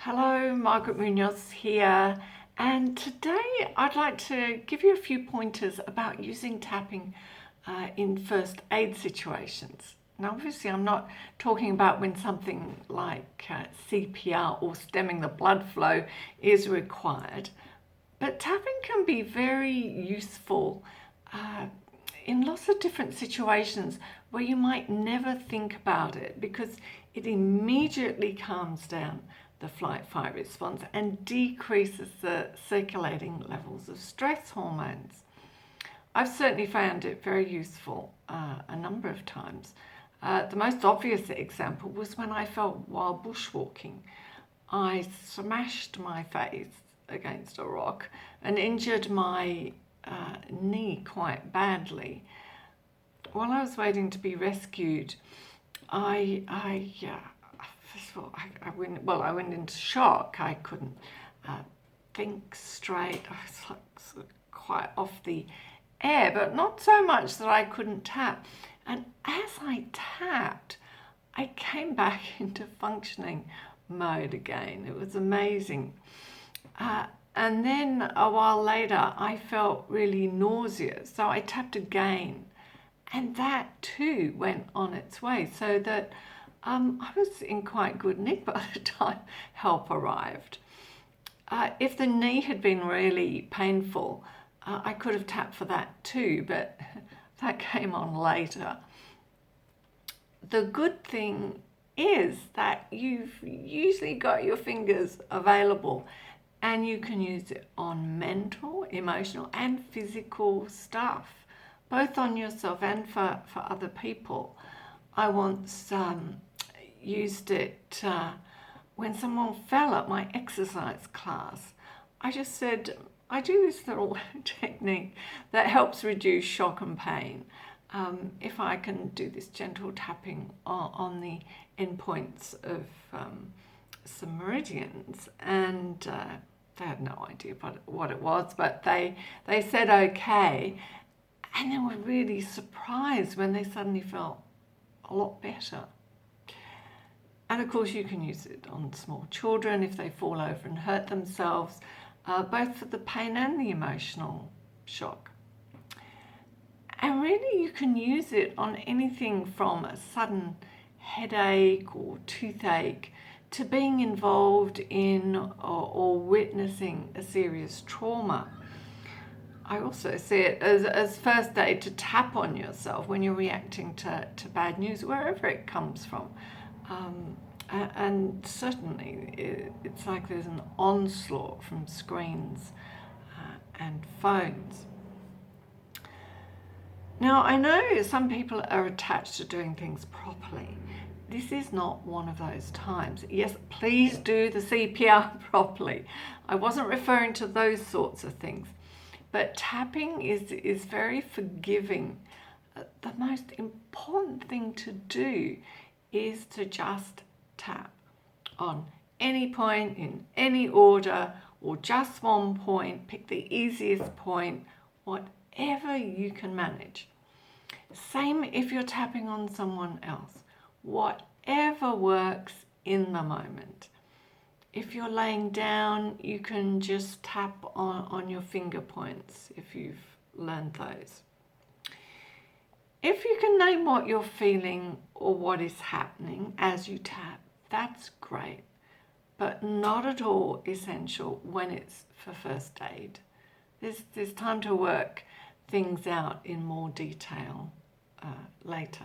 Hello, Margaret Munoz here, and today I'd like to give you a few pointers about using tapping in first aid situations. Now, obviously, I'm not talking about when something like CPR or stemming the blood flow is required, but tapping can be very useful in lots of different situations where you might never think about it because it immediately calms down the flight-fight response and decreases the circulating levels of stress hormones. I've certainly found it very useful a number of times. The most obvious example was when I fell while bushwalking. I smashed my face against a rock and injured my knee quite badly. While I was waiting to be rescued, first of all, I went into shock. I couldn't think straight. I was like sort of quite off the air, but not so much that I couldn't tap. And as I tapped, I came back into functioning mode again. It was amazing. And then a while later, I felt really nauseous. So I tapped again. And that too went on its way. So that I was in quite good nick by the time help arrived. If the knee had been really painful, I could have tapped for that too, but that came on later. The good thing is that you've usually got your fingers available and you can use it on mental, emotional and physical stuff, both on yourself and for other people. I once used it when someone fell at my exercise class. I just said, I do this little technique that helps reduce shock and pain. If I can do this gentle tapping on the endpoints of some meridians, and they had no idea what it was, but they said okay, and they were really surprised when they suddenly felt a lot better. And of course you can use it on small children if they fall over and hurt themselves, both for the pain and the emotional shock. And really you can use it on anything from a sudden headache or toothache to being involved in or witnessing a serious trauma. I also see it as first aid to tap on yourself when you're reacting to bad news, wherever it comes from. And certainly it's like there's an onslaught from screens and phones. Now, I know some people are attached to doing things properly. This is not one of those times. Yes, please do the CPR properly. I wasn't referring to those sorts of things. But tapping is very forgiving. The most important thing to do is to just tap on any point in any order or just one point. Pick the easiest point, whatever you can manage. Same if you're tapping on someone else. Whatever works in the moment. If you're laying down, you can just tap on your finger points if you've learned those. If you can name what you're feeling or what is happening as you tap, that's great, but not at all essential when it's for first aid. There's time to work things out in more detail later.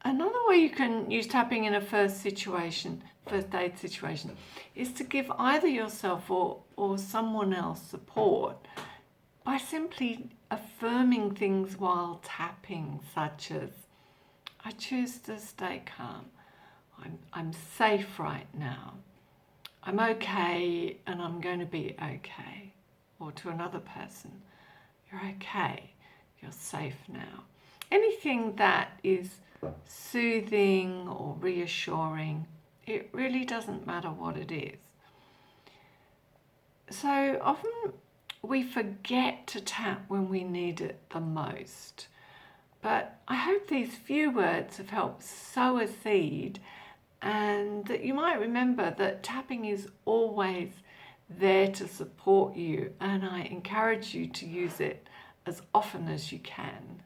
Another way you can use tapping in a first aid situation, is to give either yourself or someone else support by simply affirming things while tapping, such as, I choose to stay calm, I'm safe right now, I'm okay and I'm going to be okay. Or to another person, you're okay, you're safe now. Anything that is soothing or reassuring, it really doesn't matter what it is. So often we forget to tap when we need it the most. But I hope these few words have helped sow a seed and that you might remember that tapping is always there to support you, and I encourage you to use it as often as you can.